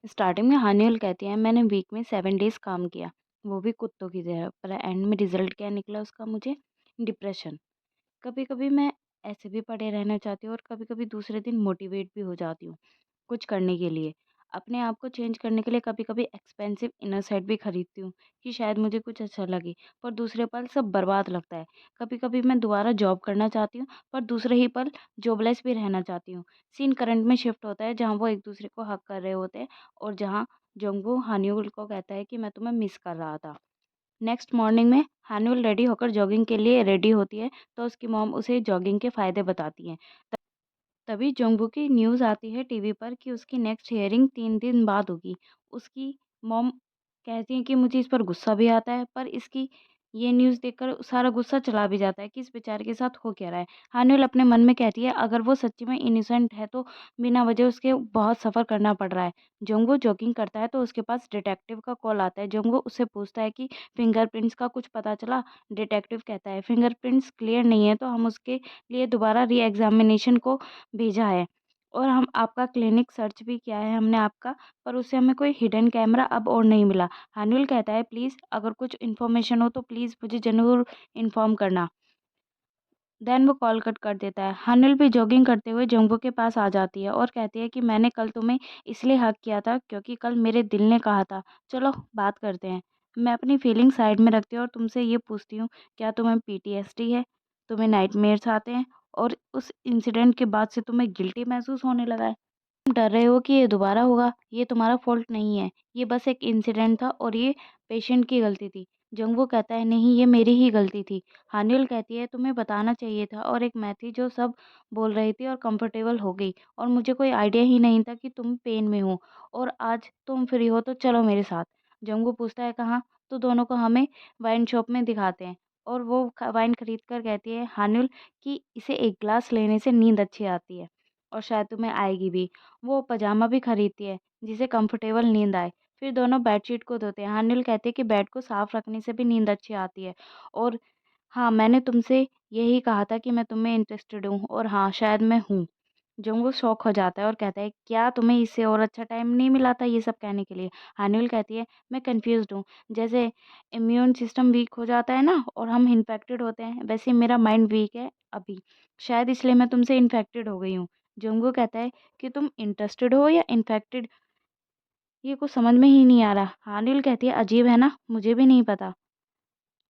Starting में हानियल कहती है मैंने वीक में 7 डेज़ काम किया, वो भी कुत्तों की तरह, पर एंड में रिज़ल्ट क्या निकला उसका मुझे डिप्रेशन। कभी-कभी मैं ऐसे भी पड़े रहना चाहती हूँ और कभी-कभी दूसरे दिन मोटिवेट भी हो जाती हूँ, कुछ करने के लिए। अपने आप को चेंज करने के लिए कभी-कभी एक्सपेंसिव इनर सेट भी खरीदती हूँ कि शायद मुझे कुछ अच्छा लगे, पर दूसरे पल सब बर्बाद लगता है। कभी-कभी मैं दोबारा जॉब करना चाहती हूँ, पर दूसरे ही पल जॉबलेस भी रहना चाहती हूँ। सीन करंट में शिफ्ट होता है जहाँ वो एक-दूसरे को हग कर रहे होते हैं और जहाँ जंगवू हानियुल को कहता है कि मैं तुम्हें मिस कर रहा था। नेक्स्ट मॉर्निंग में हानियुल रेडी होकर जॉगिंग के लिए रेडी होती है, तो उसकी मॉम उसे जॉगिंग के फ़ायदे बताती हैं। तभी जोंगबू की न्यूज़ आती है टीवी पर कि उसकी नेक्स्ट हियरिंग 3 दिन बाद होगी। उसकी मॉम कहती हैं कि मुझे इस पर गुस्सा भी आता है, पर इसकी ये न्यूज़ देखकर सारा गुस्सा चला भी जाता है कि इस बेचारे के साथ हो क्या रहा है। हान्युल अपने मन में कहती है अगर वो सच्ची में इनोसेंट है तो बिना वजह उसके बहुत सफ़र करना पड़ रहा है। जोंगबू जॉगिंग करता है तो उसके पास डिटेक्टिव का कॉल आता है। जोंगबू उससे पूछता है कि फिंगरप्रिंट्स का कुछ पता चला? डिटेक्टिव कहता है फिंगरप्रिंट्स क्लियर नहीं है तो हम उसके लिए दोबारा री एग्ज़ामिनेशन को भेजा है और हम आपका क्लिनिक सर्च भी किया है हमने आपका, पर उससे हमें कोई हिडन कैमरा अब और नहीं मिला। हानिल कहता है प्लीज़ अगर कुछ इन्फॉर्मेशन हो तो प्लीज़ मुझे ज़रूर इन्फॉर्म करना। देन वो कॉल कट कर देता है। हानिल भी जॉगिंग करते हुए जंगू के पास आ जाती है और कहती है कि मैंने कल तुम्हें इसलिए हक किया था क्योंकि कल मेरे दिल ने कहा था, चलो बात करते हैं। मैं अपनी फीलिंग साइड में रखती हूँ और तुमसे ये पूछती हूँ, क्या तुम्हें पीटीएसडी है? तुम्हें नाइटमेयर्स आते हैं? और उस इंसिडेंट के बाद से तुम्हें गिल्टी महसूस होने लगा है? तुम डर रहे हो कि ये दोबारा होगा, ये तुम्हारा फ़ॉल्ट नहीं है। ये बस एक इंसिडेंट था और ये पेशेंट की गलती थी। जंगवू कहता है नहीं ये मेरी ही गलती थी। हानिल कहती है तुम्हें बताना चाहिए था और एक मैं थी जो सब बोल रही थी और कंफर्टेबल हो गई और मुझे कोई आइडिया ही नहीं था कि तुम पेन में हो और आज तुम फ्री हो तो चलो मेरे साथ। जंगवू पूछता है कहाँ? तो दोनों को हमें वाइन शॉप में दिखाते हैं और वो वाइन खरीद कर कहती है हानिल कि इसे एक ग्लास लेने से नींद अच्छी आती है और शायद तुम्हें आएगी भी। वो पजामा भी खरीदती है जिसे कंफर्टेबल नींद आए। फिर दोनों बेडशीट को धोते हैं। हानिल कहते हैं कि बेड को साफ रखने से भी नींद अच्छी आती है और हाँ, मैंने तुमसे यही कहा था कि मैं तुम्हें इंटरेस्टेड हूँ और हाँ, शायद मैं हूँ। जंगू शॉक हो जाता है और कहता है क्या तुम्हें इससे और अच्छा टाइम नहीं मिला था ये सब कहने के लिए? हानिल कहती है मैं कंफ्यूज्ड हूँ। जैसे इम्यून सिस्टम वीक हो जाता है ना और हम इन्फेक्टेड होते हैं, वैसे मेरा माइंड वीक है अभी। शायद इसलिए मैं तुमसे इन्फेक्टेड हो गई हूँ। जंगू कहता है कि तुम इंटरेस्टेड हो या इन्फेक्टेड? ये कुछ समझ में ही नहीं आ रहा। हानिल कहती है अजीब है ना, मुझे भी नहीं पता।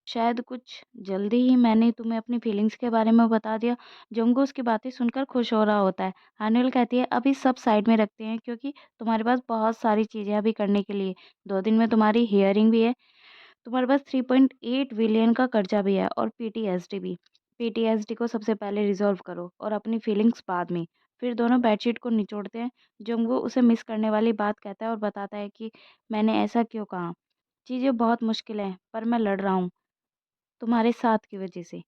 शायद कुछ जल्दी ही मैंने तुम्हें अपनी फीलिंग्स के बारे में बता दिया। जंगू उसकी बातें सुनकर खुश हो रहा होता है। हानिल कहती है अभी सब साइड में रखते हैं क्योंकि तुम्हारे पास बहुत सारी चीज़ें अभी करने के लिए। 2 दिन में तुम्हारी हियरिंग भी है। तुम्हारे पास 3.8 बिलियन का कर्जा भी है और पीटीएसडी भी। पीटीएसडी को सबसे पहले रिजॉल्व करो और अपनी फीलिंग्स बाद में। फिर दोनों बेडशीट को निचोड़ते हैं। जंगू उसे मिस करने वाली बात कहता है और बताता है कि मैंने ऐसा क्यों कहा। चीज़ें बहुत मुश्किल हैं पर मैं लड़ रहा हूँ तुम्हारे साथ की वजह से।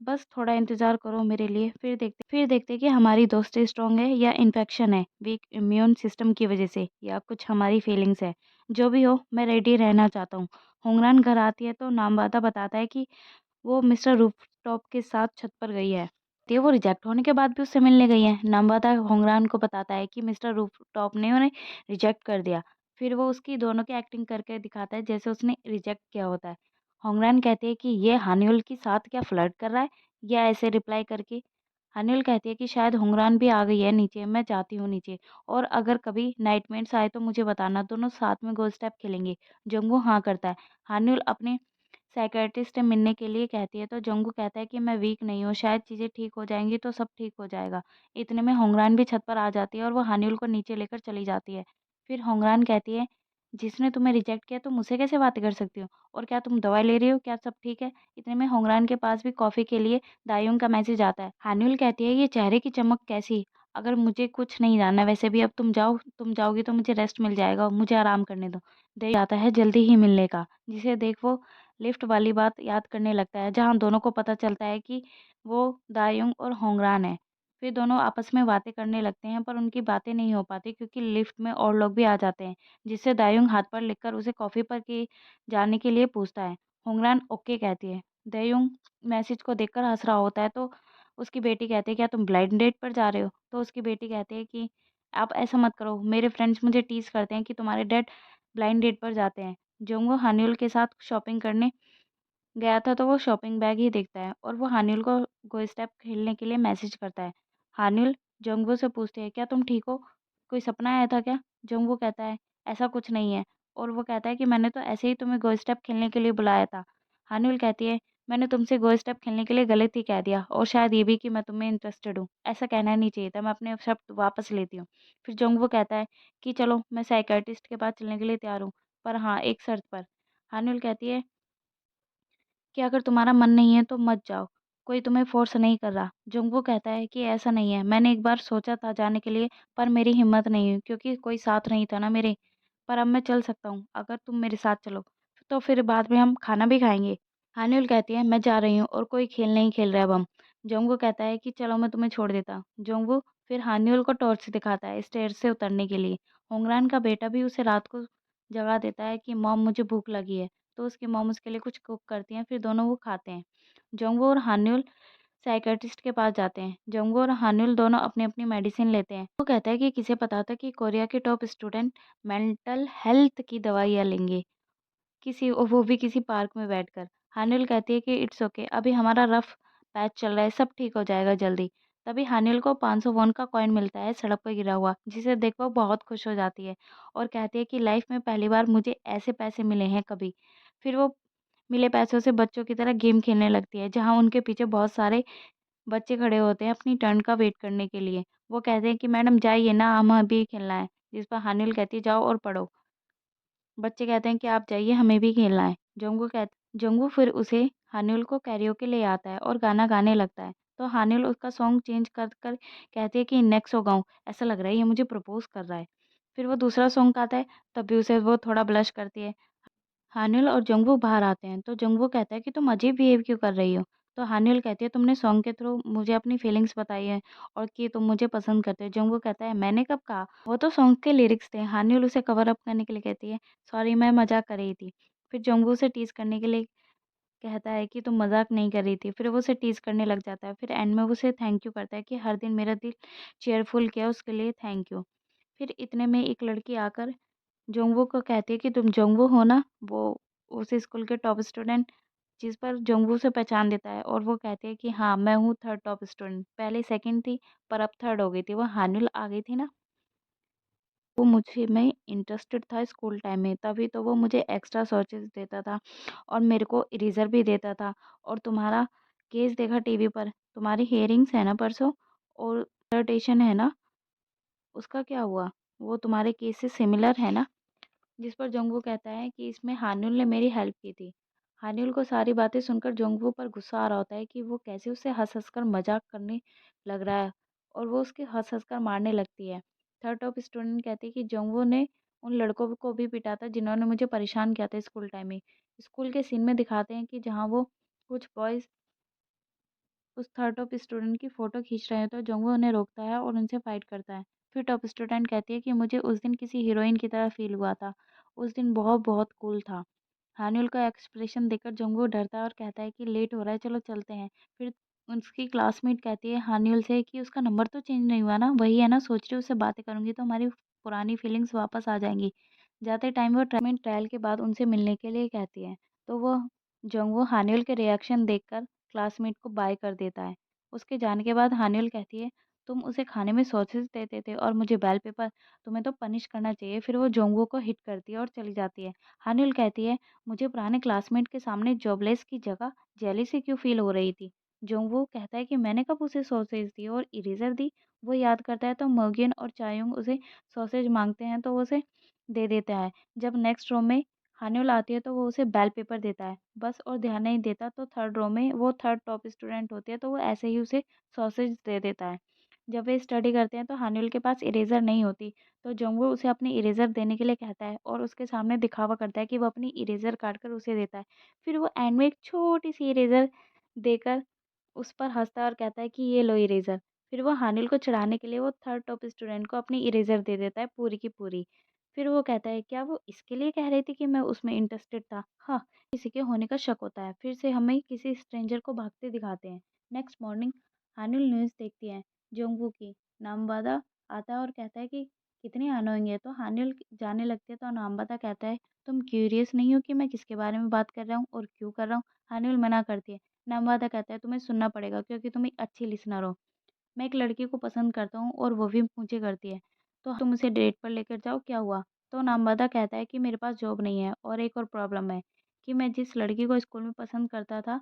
बस थोड़ा इंतज़ार करो मेरे लिए, फिर देखते कि हमारी दोस्ती स्ट्रॉन्ग है या इन्फेक्शन है, वीक इम्यून सिस्टम की वजह से या कुछ हमारी फीलिंग्स है। जो भी हो, मैं रेडी रहना चाहता हूँ। होंगरान घर आती है तो नामवादा बताता है कि वो मिस्टर रूफटॉप के साथ छत पर गई है। ते वो रिजेक्ट होने के बाद भी उससे मिलने गई है। नामवादा होंगरान को बताता है कि मिस्टर रूफटॉप ने उन्हें रिजेक्ट कर दिया। फिर वो उसकी दोनों की एक्टिंग करके दिखाता है जैसे उसने रिजेक्ट किया होता है। होंगरान कहते हैं कि ये हानियुल के साथ क्या फ्लर्ट कर रहा है या ऐसे रिप्लाई करके। हानियुल कहती है कि शायद होंगरान भी आ गई है नीचे, मैं जाती हूँ नीचे और अगर कभी नाइटमेट्स आए तो मुझे बताना, दोनों साथ में गो स्टेप खेलेंगे। जंगू हाँ करता है। हानियुल अपने साइकियाट्रिस्ट से मिलने के लिए कहती है तो जंगू कहता है कि मैं वीक नहीं हूँ, शायद चीज़ें ठीक हो जाएंगी तो सब ठीक हो जाएगा। इतने में होंगरान भी छत पर आ जाती है और वो हानियुल को नीचे लेकर चली जाती है। फिर होंगरान कहती है जिसने तुम्हें रिजेक्ट किया तुम मुझसे कैसे बातें कर सकती हो और क्या तुम दवाई ले रही हो, क्या सब ठीक है? इतने में होंगरान के पास भी कॉफ़ी के लिए दायुंग का मैसेज आता है। हानियुल कहती है ये चेहरे की चमक कैसी? अगर मुझे कुछ नहीं जानना वैसे भी अब तुम जाओगी तो मुझे रेस्ट मिल जाएगा, मुझे आराम करने दो। दे आता है जल्दी ही मिलने का, जिसे देख वो लिफ्ट वाली बात याद करने लगता है जहाँ दोनों को पता चलता है कि वो दायुंग और होंगरान है। फिर दोनों आपस में बातें करने लगते हैं पर उनकी बातें नहीं हो पाती क्योंकि लिफ्ट में और लोग भी आ जाते हैं, जिससे दायुंग हाथ पर लिखकर उसे कॉफ़ी पर के जाने के लिए पूछता है। होंगरान ओके कहती है। दायुंग मैसेज को देखकर हंस रहा होता है तो उसकी बेटी कहती है क्या तुम ब्लाइंड डेट पर जा रहे हो? तो उसकी बेटी कहती है कि आप ऐसा मत करो, मेरे फ्रेंड्स मुझे टीज़ करते हैं कि तुम्हारे डैड ब्लाइंड डेट पर जाते हैं। जंगू हान्युल के साथ शॉपिंग करने गया था तो वो शॉपिंग बैग ही देखता है और वो हान्युल को गो स्टेप खेलने के लिए मैसेज करता है। हान्युल जंगवो से पूछती है, क्या तुम ठीक हो? कोई सपना आया था क्या? जंगवो कहता है, ऐसा कुछ नहीं है। और वो कहता है कि मैंने तो ऐसे ही तुम्हें गो स्टेप खेलने के लिए बुलाया था। हान्युल कहती है, मैंने तुमसे गो स्टेप खेलने के लिए गलत ही कह दिया और शायद ये भी कि मैं तुम्हें इंटरेस्टेड हूँ। ऐसा कहना नहीं चाहिए था, मैं अपने शब्द वापस लेती हूँ। फिर जंगवो कहता है कि चलो मैं साइकियाट्रिस्ट के पास चलने के लिए तैयार हूँ, पर हाँ एक शर्त पर। हान्युल कहती है कि अगर तुम्हारा मन नहीं है तो मत जाओ, कोई तुम्हें फ़ोर्स नहीं कर रहा। जुंगू कहता है कि ऐसा नहीं है, मैंने एक बार सोचा था जाने के लिए पर मेरी हिम्मत नहीं हुई क्योंकि कोई साथ नहीं था ना मेरे। पर अब मैं चल सकता हूँ, अगर तुम मेरे साथ चलो, तो फिर बाद में हम खाना भी खाएँगे। हानिउल कहती है मैं जा रही हूँ और कोई खेल नहीं खेल रहे अब हम। जोंगू कहता है कि चलो मैं तुम्हें छोड़ देता हूँ। जोंगू फिर हानिउल को टॉर्च दिखाता है स्टेयर्स से उतरने के लिए। होंगरान का बेटा भी उसे रात को जगा देता है कि मॉम मुझे भूख लगी है। तो उसकी मॉम उसके लिए कुछ कुक करती हैं, फिर दोनों वो खाते हैं। जोंगवो और हान्युल साइकियाट्रिस्ट के पास जाते हैं। जोंगवो और हान्युल दोनों अपनी-अपनी मेडिसिन लेते हैं। वो कहता है कि किसे पता था कि कोरिया के टॉप स्टूडेंट मेंटल हेल्थ की दवाइयाँ लेंगे, वो भी किसी पार्क में बैठकर। हान्युल कहती है कि इट्स ओके, अभी हमारा रफ पैच चल रहा है, सब ठीक हो जाएगा जल्दी। तभी हान्युल को 500 वॉन का कॉइन मिलता है सड़क पर गिरा हुआ, जिसे देख वो बहुत खुश हो जाती है और कहती है कि लाइफ में पहली बार मुझे ऐसे पैसे मिले हैं कभी। फिर वो मिले पैसों से बच्चों की तरह गेम खेलने लगती है, जहाँ उनके पीछे बहुत सारे बच्चे खड़े होते हैं अपनी टर्न का वेट करने के लिए। वो कहते हैं कि मैडम जाइए ना, हमें अभी खेलना है। जिस पर हानिल कहती है जाओ और पढ़ो। बच्चे कहते हैं कि आप जाइए, हमें भी खेलना है। जोंगू फिर उसे हानिल को कैरियोके ले आता है और गाना गाने लगता है। तो हानिल उसका सॉन्ग चेंज कर कर कहती है कि नेक्स्ट हो गाऊँ, ऐसा लग रहा है ये मुझे प्रपोज कर रहा है। फिर वो दूसरा सॉन्ग गाता है, तब भी उसे वो थोड़ा ब्लश करती है। हानिल और जंगवू बाहर आते हैं तो जंगवू कहता है कि तुम अजीब बिहेव क्यों कर रही हो। तो हानिल कहती है तुमने सॉन्ग के थ्रू मुझे अपनी फीलिंग्स बताई है और कि तुम मुझे पसंद करते हो। जंगवू कहता है मैंने कब कहा, वो तो सॉन्ग के लिरिक्स थे। हानिल उसे कवर अप करने के लिए कहती है सॉरी मैं मजाक कर रही थी। फिर जंगवू से टीज करने के लिए कहता है कि तुम मजाक नहीं कर रही थी। फिर वो उसे टीज करने लग जाता है। फिर एंड में वो उसे थैंक यू करता है कि हर दिन मेरा दिल चेयरफुल किया उसके लिए थैंक यू। फिर इतने में एक लड़की आकर जोंगवू को कहती है कि तुम जोंगवू हो ना? वो उस स्कूल के टॉप स्टूडेंट, जिस पर जोंगवू उसे पहचान लेता है और वो कहती है कि हाँ, मैं हूँ थर्ड टॉप स्टूडेंट। पहले सेकंड थी पर अब थर्ड हो गई थी। वो हानिल आ गई थी ना, वो मुझे में इंटरेस्टेड था स्कूल टाइम में, तभी तो वो मुझे एक्स्ट्रा सर्चेज़ देता था और मेरे को इरेज़र भी देता था। और तुम्हारा केस देखा टीवी पर, तुम्हारी हियरिंग्स है ना परसों और डिसर्टेशन है ना, उसका क्या हुआ? वो तुम्हारे केस से सिमिलर है ना? जिस पर जोंगवू कहता है कि इसमें हानिल ने मेरी हेल्प की थी। हानिल को सारी बातें सुनकर जोंगवू पर गुस्सा आ रहा होता है कि वो कैसे उसे हँस-हँस कर मज़ाक करने लग रहा है और वो उसके हँस-हँस कर मारने लगती है। थर्ड टॉप स्टूडेंट कहती है कि जोंगवू ने उन लड़कों को भी पीटा था जिन्होंने मुझे परेशान किया था स्कूल टाइम में। स्कूल के सीन में दिखाते हैं कि जहाँ वो कुछ बॉयज़ उस थर्ड टॉप स्टूडेंट की फ़ोटो खींच रहे हैं तो जोंगवू उन्हें रोकता है और उनसे फ़ाइट करता है। फिर टॉप स्टूडेंट कहती है कि मुझे उस दिन किसी हीरोइन की तरह फ़ील हुआ था। उस दिन बहुत-बहुत कूल था। हानिल का एक्सप्रेशन देखकर जोंगवू डरता है और कहता है कि लेट हो रहा है, चलो चलते हैं। फिर उसकी क्लासमेट कहती है हानिल से कि उसका नंबर तो चेंज नहीं हुआ ना, वही है ना, सोच रही हूँ उससे बातें करूँगी तो हमारी पुरानी फीलिंग्स वापस आ जाएँगी। जाते टाइम वो ट्रायल के बाद उनसे मिलने के लिए कहती है। तो वो जोंगवू हानिल के रिएक्शन देखकर क्लासमेट को बाय कर देता है। उसके जाने के बाद हानिल कहती है, तुम उसे खाने में सॉसेज देते थे और मुझे बेल पेपर, तुम्हें तो पनिश करना चाहिए। फिर वो जोंगवू को हिट करती है और चली जाती है। हानिल कहती है, मुझे पुराने क्लासमेट के सामने जॉबलेस की जगह जेलिसी क्यों फील हो रही थी। जोंगवू कहता है कि मैंने कब उसे सॉसेज दी और इरेजर दी। वो याद करता है तो मोगियन और चायुंग उसे सॉसेज मांगते हैं तो वो उसे दे देता है। जब नेक्स्ट रो में हानिल आती है तो वो उसे बेल पेपर देता है बस और ध्यान नहीं देता। तो थर्ड रो में वो थर्ड टॉप स्टूडेंट होती है तो वो ऐसे ही उसे सॉसेज दे देता है। जब वे स्टडी करते हैं तो हानिल के पास इरेजर नहीं होती तो जोंगवू उसे अपनी इरेजर देने के लिए कहता है और उसके सामने दिखावा करता है कि वो अपनी इरेजर काट कर उसे देता है। फिर वो एंड में एक छोटी सी इरेजर देकर उस पर हँसता है और कहता है कि ये लो इरेज़र। फिर वो हानिल को चिढ़ाने के लिए वो थर्ड टॉप स्टूडेंट को अपनी इरेज़र दे देता है पूरी की पूरी। फिर वो कहता है क्या वो इसके लिए कह रही थी कि मैं उसमें इंटरेस्टेड था? हाँ, किसी के होने का शक होता है। फिर से हमें किसी स्ट्रेंजर को भागते दिखाते हैं। नेक्स्ट मॉर्निंग हानिल न्यूज़ देखती है जोंगवू की नामवादा आता है और कहता है कि कितनी अनोइंग है। तो हानिल जाने लगती है तो नामबता कहता है, तुम क्यूरियस नहीं हो कि मैं किसके बारे में बात कर रहा हूँ और क्यों कर रहा हूँ? हानिल मना करती है। नामबता कहता है, तुम्हें सुनना पड़ेगा क्योंकि तुम एक अच्छी लिसनर हो। मैं एक लड़की को पसंद करता हूँ और वो भी मुझे करती है। तो तुम उसे डेट पर लेकर जाओ, क्या हुआ? तो नामबदा कहता है कि मेरे पास जॉब नहीं है और एक और प्रॉब्लम है कि मैं जिस लड़की को स्कूल में पसंद करता था,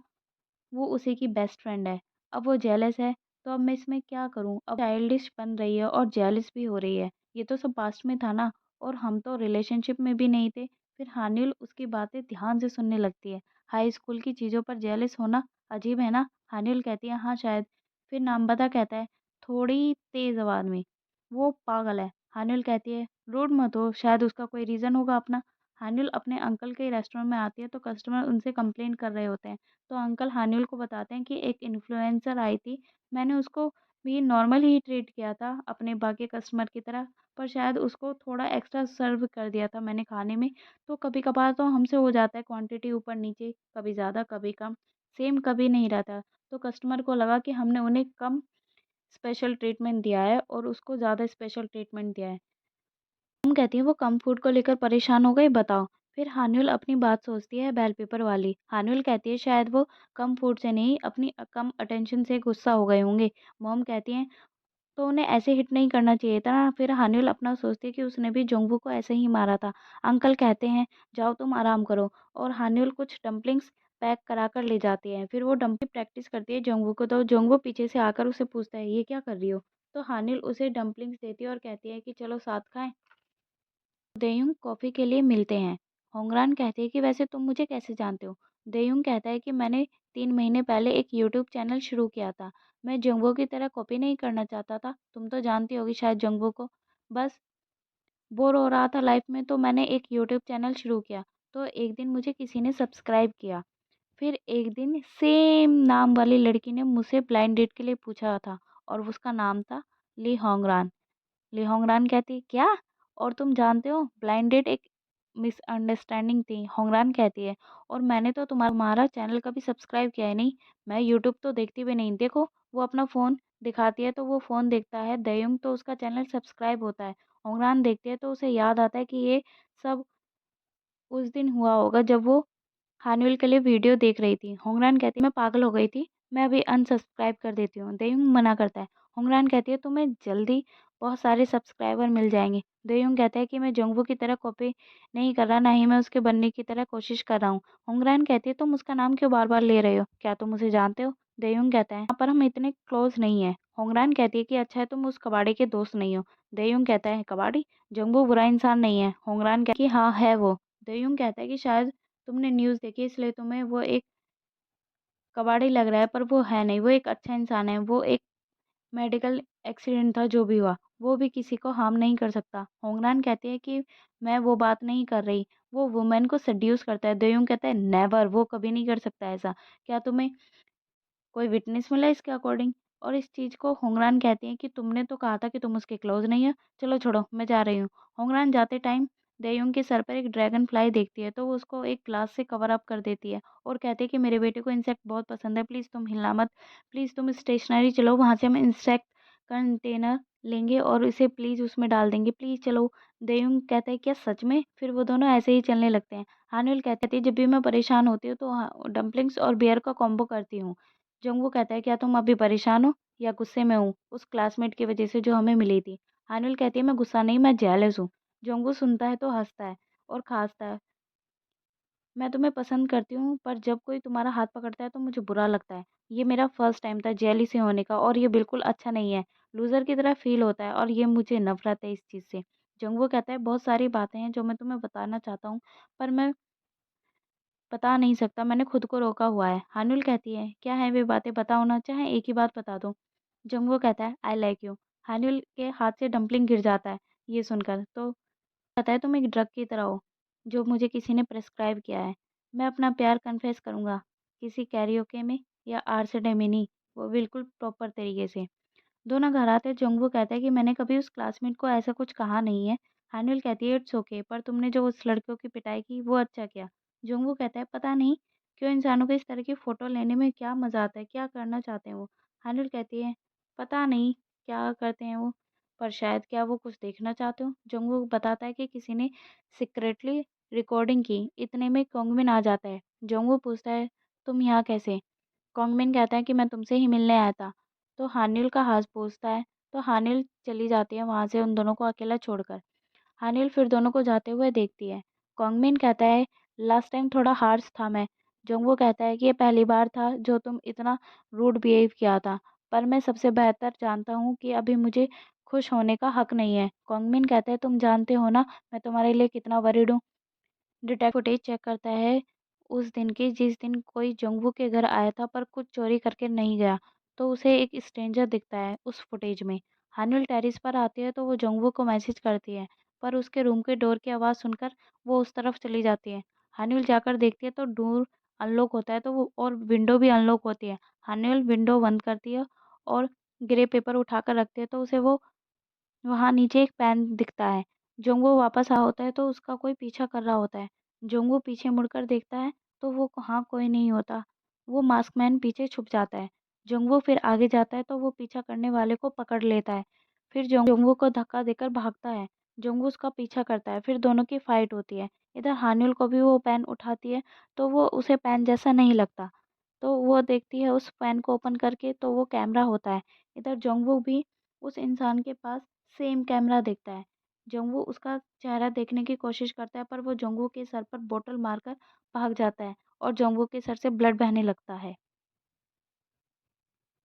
वो उसी की बेस्ट फ्रेंड है। अब वो जेलस है, तो अब मैं इसमें क्या करूँ? अब चाइल्डिश बन रही है और जेलस भी हो रही है। ये तो सब पास्ट में था ना, और हम तो रिलेशनशिप में भी नहीं थे। फिर हानिल उसकी बातें ध्यान से सुनने लगती है। हाई स्कूल की चीज़ों पर जेलस होना अजीब है ना? हानिल कहती है, हाँ शायद। फिर नामबदा कहता है, थोड़ी तेज़ आवाज़ में, वो पागल है। हानिल कहती है, रूड मत हो, शायद उसका कोई रीज़न होगा अपना। हानिल अपने अंकल के रेस्टोरेंट में आती है तो कस्टमर उनसे कंप्लेन कर रहे होते हैं। तो अंकल हानिल को बताते हैं कि एक इन्फ्लुएंसर आई थी, मैंने उसको भी नॉर्मल ही ट्रीट किया था अपने बाकी कस्टमर की तरह, पर शायद उसको थोड़ा एक्स्ट्रा सर्व कर दिया था मैंने खाने में। तो कभी-कभार तो हमसे हो जाता है क्वांटिटी ऊपर-नीचे, कभी ज़्यादा, कभी कम, सेम कभी नहीं रहता। तो कस्टमर को लगा कि हमने उन्हें कम स्पेशल ट्रीटमेंट दिया है और उसको ज़्यादा स्पेशल ट्रीटमेंट दिया है। हम कहती हैं, वो कम फूड को लेकर परेशान हो गई, बताओ। फिर हान्युल अपनी बात सोचती है बेल पेपर वाली। हान्युल कहती है, शायद वो कम फूड से नहीं, अपनी कम अटेंशन से गुस्सा हो गए होंगे। मॉम कहती हैं, तो उन्हें ऐसे हिट नहीं करना चाहिए था ना। फिर हान्युल अपना सोचती है कि उसने भी जोंगवू को ऐसे ही मारा था। अंकल कहते हैं, जाओ तुम आराम करो, और हान्युल कुछ डम्पलिंग्स पैक करा कर ले जाती है। फिर वो डम्पलिंग प्रैक्टिस करती है जोंगवू को, तो जोंगवू पीछे से आकर उसे पूछता है, ये क्या कर रही हो? तो हान्युल उसे डम्पलिंग्स देती है और कहती है कि चलो साथ खाएं। देयुंग कॉफ़ी के लिए मिलते हैं। होंगरान कहती है कि वैसे तुम मुझे कैसे जानते हो? देयुंग कहता है कि मैंने 3 महीने पहले एक यूट्यूब चैनल शुरू किया था। मैं जंगवो की तरह कॉपी नहीं करना चाहता था। तुम तो जानती होगी शायद जंगवो को। बस बोर हो रहा था लाइफ में, तो मैंने एक यूट्यूब चैनल शुरू किया। तो एक दिन मुझे किसी ने सब्सक्राइब किया। फिर एक दिन सेम नाम वाली लड़की ने मुझसे ब्लाइंड डेट के लिए पूछा था, और उसका नाम था ली होंगरान। ली होंगरान कहती, क्या? और तुम जानते हो, ब्लाइंड डेट एक मिसअंडरस्टैंडिंग थी। होंगरान कहती है, और मैंने तो तुम्हारा चैनल कभी सब्सक्राइब किया है नहीं। मैं यूट्यूब तो देखती भी नहीं। देखो, वो अपना फ़ोन दिखाती है तो वो फ़ोन देखता है दयुंग, तो उसका चैनल सब्सक्राइब होता है। होंगरान देखती है तो उसे याद आता है कि ये सब उस दिन हुआ होगा जब वो हानिवल के लिए वीडियो देख रही थी। होंगरान कहती है, मैं पागल हो गई थी, मैं अभी अनसब्सक्राइब कर देती हूँ। देयुंग मना करता है। होंगरान कहती है, तुम्हें जल्दी बहुत सारे सब्सक्राइबर मिल जाएंगे। देयुंग कहता है कि मैं जंगवू की तरह कॉपी नहीं कर रहा, ना ही मैं उसके बनने की तरह कोशिश कर रहा हूँ। होंगरान कहती है, तुम उसका नाम क्यों बार बार ले रहे हो? क्या तुम उसे जानते हो? देयुंग कहता है, यहाँ पर हम इतने क्लोज नहीं है। होंगरान कहती है कि अच्छा है, तुम उस कबाड़ी के दोस्त नहीं हो। देयुंग कहता है, कबाड़ी? जंगवू बुरा इंसान नहीं है। होंगरान कहता है कि हाँ है वो। देयुंग कहता है कि शायद तुमने न्यूज़ देखी इसलिए तुम्हें वो एक कबाड़ी लग रहा है, पर वो है नहीं, वो एक अच्छा इंसान है। वो एक मेडिकल एक्सीडेंट था जो भी हुआ, वो भी किसी को हार्म नहीं कर सकता। होंगनान कहती है कि मैं वो बात नहीं कर रही, वो वुमेन को सेड्यूस करता है। दयुंग कहता है, नेवर, वो कभी नहीं कर सकता ऐसा। क्या तुम्हें कोई विटनेस मिला इसके अकॉर्डिंग? और इस चीज़ को होंगरान कहती हैं कि तुमने तो कहा था कि तुम उसके क्लोज नहीं हो। चलो छोड़ो, मैं जा रही हूँ। होंगरान जाते टाइम दयुंग के सर पर एक ड्रैगन फ्लाई देखती है, तो वो उसको एक ग्लास से कवर अप कर देती है और कहती है कि मेरे बेटे को इंसेक्ट बहुत पसंद है, प्लीज़ तुम हिलना मत। प्लीज़ तुम स्टेशनरी चलो, वहाँ से हम इंसेक्ट कंटेनर लेंगे और इसे प्लीज़ उसमें डाल देंगे, प्लीज़ चलो। दयुंग कहता है, क्या सच में? फिर वो दोनों ऐसे ही चलने लगते हैं। हानुल कहती है, जब भी मैं परेशान होती हूँ तो डम्पलिंग्स और बियर का कॉम्बो करती हूँ। जंगवू कहता है, क्या तुम अभी परेशान हो या गुस्से में हूँ उस क्लासमेट की वजह से जो हमें मिली थी? हानुल कहती है, मैं गुस्सा नहीं, मैं जेलस हूँ। जंगवू सुनता है तो हंसता है और खांसता है। मैं तुम्हें पसंद करती हूँ, पर जब कोई तुम्हारा हाथ पकड़ता है तो मुझे बुरा लगता है। ये मेरा फर्स्ट टाइम था जेलिसी होने का, और ये बिल्कुल अच्छा नहीं है। लूज़र की तरह फील होता है और ये मुझे नफरत है इस चीज़ से। जंगवू कहता है, बहुत सारी बातें हैं जो मैं तुम्हें बताना चाहता हूँ, पर मैं बता नहीं सकता, मैंने खुद को रोका हुआ है। हानुल कहती है, क्या है वे बातें, बताओ ना, चाहे एक ही बात बता दो। जंगवू कहता है, आई लाइक यू। हानुल के हाथ से डंपलिंग गिर जाता है ये सुनकर। तो कहता है, तुम एक ड्रग की तरह हो जो मुझे किसी ने प्रेस्क्राइब किया है। मैं अपना प्यार कन्फेस करूंगा किसी कैरियोके में या आरसीडे में नहीं, वो बिल्कुल प्रॉपर तरीके से। दोनों घर आते हैं। जंगवू कहता है कि मैंने कभी उस क्लासमेट को ऐसा कुछ कहा नहीं है। हानुल कहती है, इट्स ओके, पर तुमने जो उस लड़कियों की पिटाई की वो अच्छा किया। जंगवू कहता है, पता नहीं क्यों इंसानों को इस तरह की फ़ोटो लेने में क्या मज़ा आता है, क्या करना चाहते हैं वो? हानुल कहती है, पता नहीं क्या करते हैं वो। पर शायद क्या वो कुछ देखना चाहते हो। जंगवूक बताता है कि किसी ने सीक्रेटली रिकॉर्डिंग की। इतने में कोंगमिन आ जाता है। जंगवूक पूछता है, तुम यहाँ कैसे? कोंगमिन कहता है कि मैं तुमसे ही मिलने आया था। तो हानिल का हाथ पूछता है। तो हानिल चली जाती है वहाँ से उन दोनों को अकेला छोड़कर। हानिल फिर दोनों को जाते हुए देखती है। कोंगमिन कहता है, लास्ट टाइम थोड़ा हार्श था मैं। जोंगवू कहता है कि ये पहली बार था जो तुम इतना रूड बिहेव किया था। पर मैं सबसे बेहतर जानता हूँ कि अभी मुझे खुश होने का हक नहीं है। कोंगमिन कहता है, तुम जानते हो ना मैं तुम्हारे लिए कितना वरीड हूँ। डिटेक्टिव फुटेज चेक करता है उस दिन की जिस दिन कोई जोंगवू के घर आया था पर कुछ चोरी करके नहीं गया। तो उसे एक स्ट्रेंजर दिखता है उस फुटेज में। हानिल टेरिस पर आती है तो वो जोंगवू को मैसेज करती है, पर उसके रूम के डोर की आवाज़ सुनकर वो उस तरफ चली जाती है। हानिल जाकर देखती है तो डोर अनलॉक होता है तो वो और विंडो भी अनलॉक होती है। हानिल विंडो बंद करती है और ग्रे पेपर उठाकर रखती है तो उसे वो वहाँ नीचे एक पेन दिखता है। जोंगवू वापस आ होता है तो उसका कोई पीछा कर रहा होता है। जोंगवू पीछे मुड़कर देखता है तो वो वहाँ कोई नहीं होता। वो मास्कमैन पीछे छुप जाता है। जोंगवू फिर आगे जाता है तो वो पीछा करने वाले को पकड़ लेता है। फिर जोंगवू को धक्का देकर भागता है। जोंगवू उसका पीछा करता है। फिर दोनों की फाइट होती है। इधर हानिल को भी वो पेन उठाती है तो वो उसे पेन जैसा नहीं लगता। तो वो देखती है उस पेन को ओपन करके तो वो कैमरा होता है। इधर जोंगवू भी उस इंसान के पास सेम कैमरा देखता है। जोंगवू उसका चेहरा देखने की कोशिश करता है पर वो जोंगवू के सर पर बोतल मारकर भाग जाता है और जोंगवू के सर से ब्लड बहने लगता है।